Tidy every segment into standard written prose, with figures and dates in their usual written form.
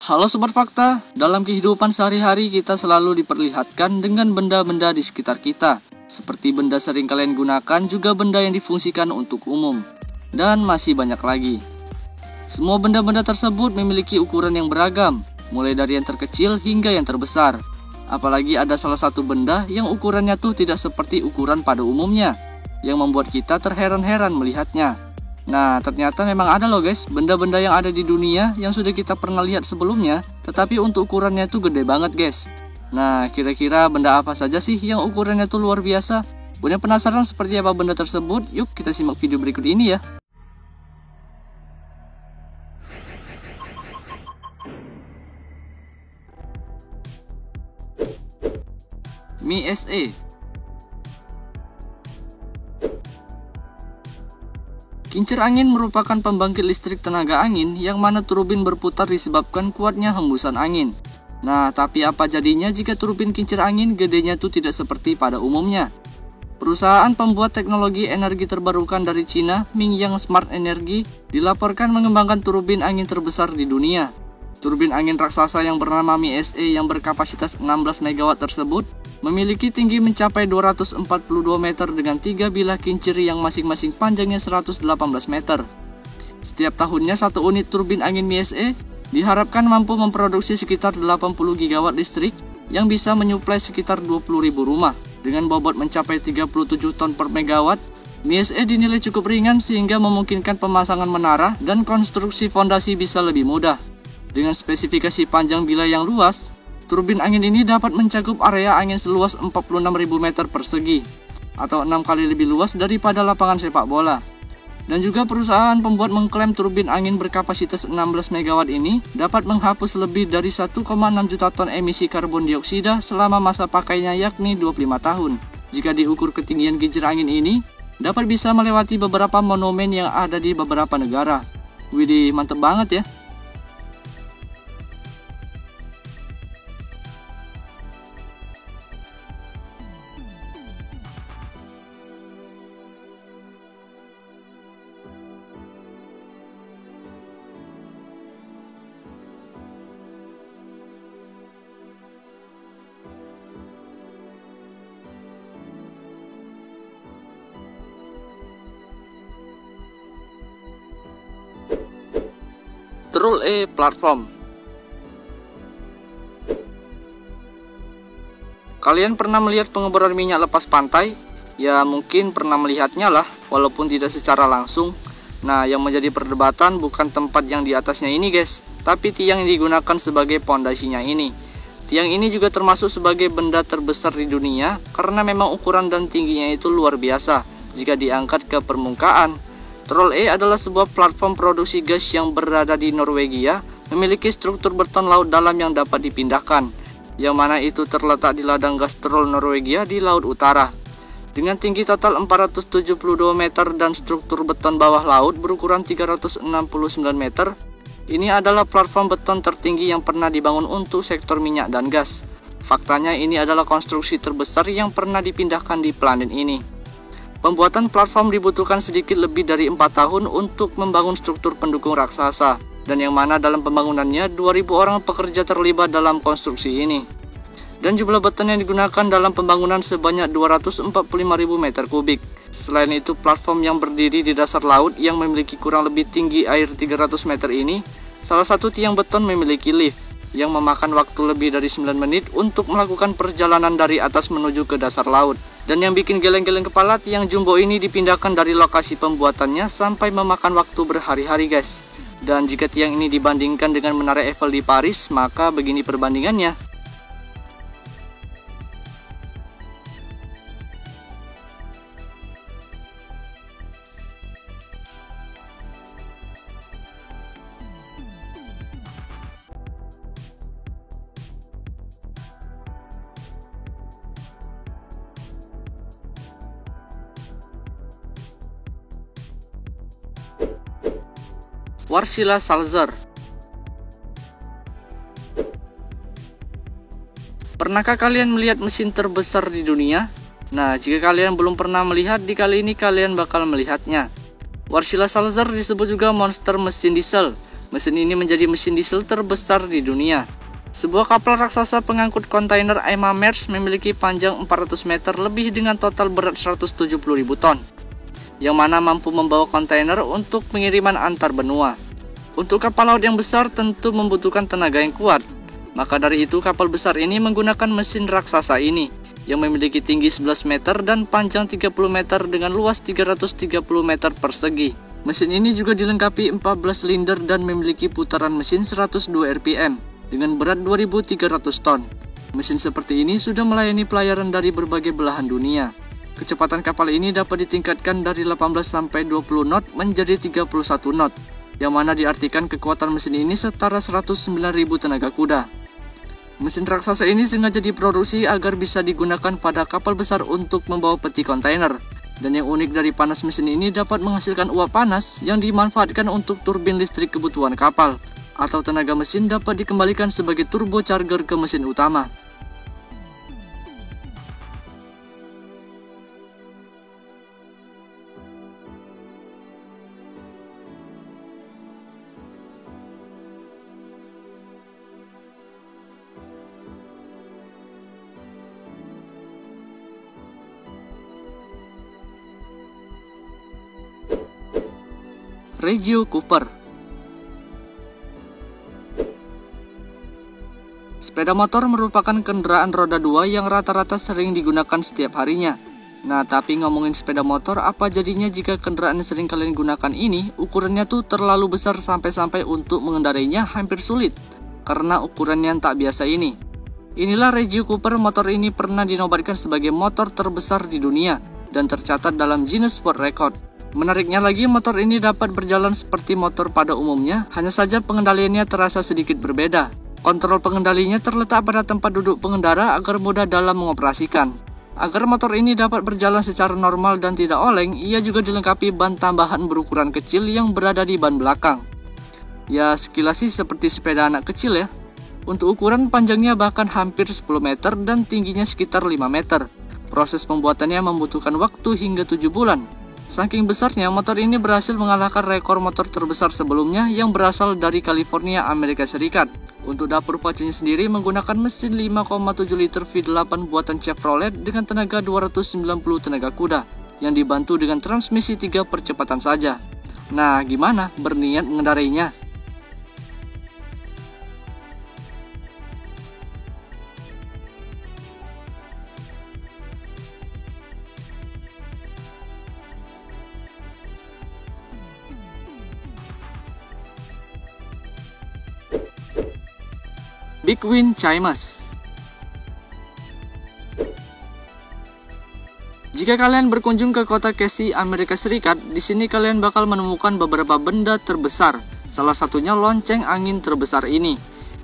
Halo Sobat Fakta, dalam kehidupan sehari-hari kita selalu diperlihatkan dengan benda-benda di sekitar kita. Seperti benda sering kalian gunakan, juga benda yang difungsikan untuk umum. Dan masih banyak lagi. Semua benda-benda tersebut memiliki ukuran yang beragam, mulai dari yang terkecil hingga yang terbesar. Apalagi ada salah satu benda yang ukurannya tuh tidak seperti ukuran pada umumnya, yang membuat kita terheran-heran melihatnya. Nah, ternyata memang ada loh guys, benda-benda yang ada di dunia yang sudah kita pernah lihat sebelumnya, tetapi untuk ukurannya tuh gede banget guys. Nah, kira-kira benda apa saja sih yang ukurannya tuh luar biasa? Punya penasaran seperti apa benda tersebut? Yuk kita simak video berikut ini ya. Mi SE. Kincir angin merupakan pembangkit listrik tenaga angin yang mana turbin berputar disebabkan kuatnya hembusan angin. Nah, tapi apa jadinya jika turbin kincir angin gedenya tuh tidak seperti pada umumnya? Perusahaan pembuat teknologi energi terbarukan dari Cina, Mingyang Smart Energy, dilaporkan mengembangkan turbin angin terbesar di dunia. Turbin angin raksasa yang bernama Mi SE yang berkapasitas 16 MW tersebut memiliki tinggi mencapai 242 meter dengan 3 bilah kincir yang masing-masing panjangnya 118 meter. Setiap tahunnya satu unit turbin angin Mi SE diharapkan mampu memproduksi sekitar 80 gigawatt listrik yang bisa menyuplai sekitar 20.000 rumah. Dengan bobot mencapai 37 ton per megawatt, Mi SE dinilai cukup ringan sehingga memungkinkan pemasangan menara dan konstruksi fondasi bisa lebih mudah. Dengan spesifikasi panjang bilah yang luas, turbin angin ini dapat mencakup area angin seluas 46.000 meter persegi, atau 6 kali lebih luas daripada lapangan sepak bola. Dan juga perusahaan pembuat mengklaim turbin angin berkapasitas 16 MW ini dapat menghapus lebih dari 1,6 juta ton emisi karbon dioksida selama masa pakainya yakni 25 tahun. Jika diukur ketinggian kincir angin ini, dapat bisa melewati beberapa monumen yang ada di beberapa negara. Widih, mantep banget ya. Troll E Platform. Kalian pernah melihat pengeboran minyak lepas pantai? Ya mungkin pernah melihatnya lah, walaupun tidak secara langsung. Nah, yang menjadi perdebatan bukan tempat yang di atasnya ini guys, tapi tiang yang digunakan sebagai pondasinya ini. Tiang ini juga termasuk sebagai benda terbesar di dunia karena memang ukuran dan tingginya itu luar biasa jika diangkat ke permukaan. Troll E adalah sebuah platform produksi gas yang berada di Norwegia, memiliki struktur beton laut dalam yang dapat dipindahkan, yang mana itu terletak di ladang gas Troll Norwegia di Laut Utara. Dengan tinggi total 472 meter dan struktur beton bawah laut berukuran 369 meter, ini adalah platform beton tertinggi yang pernah dibangun untuk sektor minyak dan gas. Faktanya ini adalah konstruksi terbesar yang pernah dipindahkan di planet ini. Pembuatan platform dibutuhkan sedikit lebih dari 4 tahun untuk membangun struktur pendukung raksasa, dan yang mana dalam pembangunannya 2.000 orang pekerja terlibat dalam konstruksi ini. Dan jumlah beton yang digunakan dalam pembangunan sebanyak 245.000 meter kubik. Selain itu, platform yang berdiri di dasar laut yang memiliki kurang lebih tinggi air 300 meter ini, salah satu tiang beton memiliki lift yang memakan waktu lebih dari 9 menit untuk melakukan perjalanan dari atas menuju ke dasar laut. Dan yang bikin geleng-geleng kepala, tiang jumbo ini dipindahkan dari lokasi pembuatannya sampai memakan waktu berhari-hari guys. Dan jika tiang ini dibandingkan dengan Menara Eiffel di Paris, maka begini perbandingannya. Wärtsilä Salzer. Pernahkah kalian melihat mesin terbesar di dunia? Nah, jika kalian belum pernah melihat, di kali ini kalian bakal melihatnya. Wärtsilä Salzer disebut juga monster mesin diesel Mesin ini menjadi mesin diesel terbesar di dunia. Sebuah kapal raksasa pengangkut kontainer Emma Maersk memiliki panjang 400 meter lebih dengan total berat 170.000 ton, yang mana mampu membawa kontainer untuk pengiriman antar benua. Untuk kapal laut yang besar tentu membutuhkan tenaga yang kuat. Maka dari itu kapal besar ini menggunakan mesin raksasa ini yang memiliki tinggi 11 meter dan panjang 30 meter dengan luas 330 meter persegi. Mesin ini juga dilengkapi 14 silinder dan memiliki putaran mesin 102 rpm dengan berat 2.300 ton. Mesin seperti ini sudah melayani pelayaran dari berbagai belahan dunia. Kecepatan kapal ini dapat ditingkatkan dari 18 sampai 20 knot menjadi 31 knot, yang mana diartikan kekuatan mesin ini setara 109.000 tenaga kuda. Mesin raksasa ini sengaja diproduksi agar bisa digunakan pada kapal besar untuk membawa peti kontainer. Dan yang unik dari panas mesin ini dapat menghasilkan uap panas yang dimanfaatkan untuk turbin listrik kebutuhan kapal, atau tenaga mesin dapat dikembalikan sebagai turbocharger ke mesin utama. Regio Cooper. Sepeda motor merupakan kendaraan roda 2 yang rata-rata sering digunakan setiap harinya. Nah, tapi ngomongin sepeda motor, apa jadinya jika kendaraan yang sering kalian gunakan ini ukurannya tuh terlalu besar sampai-sampai untuk mengendarainya hampir sulit karena ukurannya yang tak biasa ini. Inilah Regio Cooper. Motor ini pernah dinobatkan sebagai motor terbesar di dunia dan tercatat dalam Guinness World Record. Menariknya lagi, motor ini dapat berjalan seperti motor pada umumnya, hanya saja pengendaliannya terasa sedikit berbeda. Kontrol pengendalinya terletak pada tempat duduk pengendara agar mudah dalam mengoperasikan. Agar motor ini dapat berjalan secara normal dan tidak oleng, ia juga dilengkapi ban tambahan berukuran kecil yang berada di ban belakang. Ya, sekilas sih seperti sepeda anak kecil ya. Untuk ukuran, panjangnya bahkan hampir 10 meter dan tingginya sekitar 5 meter. Proses pembuatannya membutuhkan waktu hingga 7 bulan. Saking besarnya, motor ini berhasil mengalahkan rekor motor terbesar sebelumnya yang berasal dari California, Amerika Serikat. Untuk dapur pacunya sendiri menggunakan mesin 5,7 liter V8 buatan Chevrolet dengan tenaga 290 tenaga kuda yang dibantu dengan transmisi 3 percepatan saja. Nah, gimana? Berniat mengendarainya? Big Wind Chimes. Jika kalian berkunjung ke kota Casey, Amerika Serikat, di sini kalian bakal menemukan beberapa benda terbesar. Salah satunya lonceng angin terbesar ini.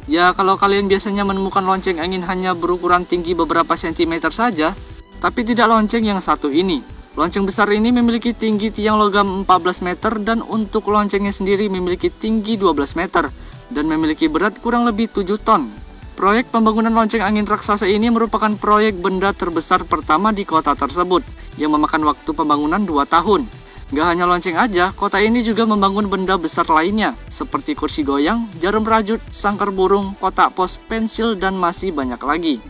Ya, kalau kalian biasanya menemukan lonceng angin hanya berukuran tinggi beberapa sentimeter saja, tapi tidak lonceng yang satu ini. Lonceng besar ini memiliki tinggi tiang logam 14 meter dan untuk loncengnya sendiri memiliki tinggi 12 meter. Dan memiliki berat kurang lebih 7 ton. Proyek pembangunan lonceng angin raksasa ini merupakan proyek benda terbesar pertama di kota tersebut, yang memakan waktu pembangunan 2 tahun. Gak hanya lonceng aja, kota ini juga membangun benda besar lainnya, seperti kursi goyang, jarum rajut, sangkar burung, kotak pos, pensil, dan masih banyak lagi.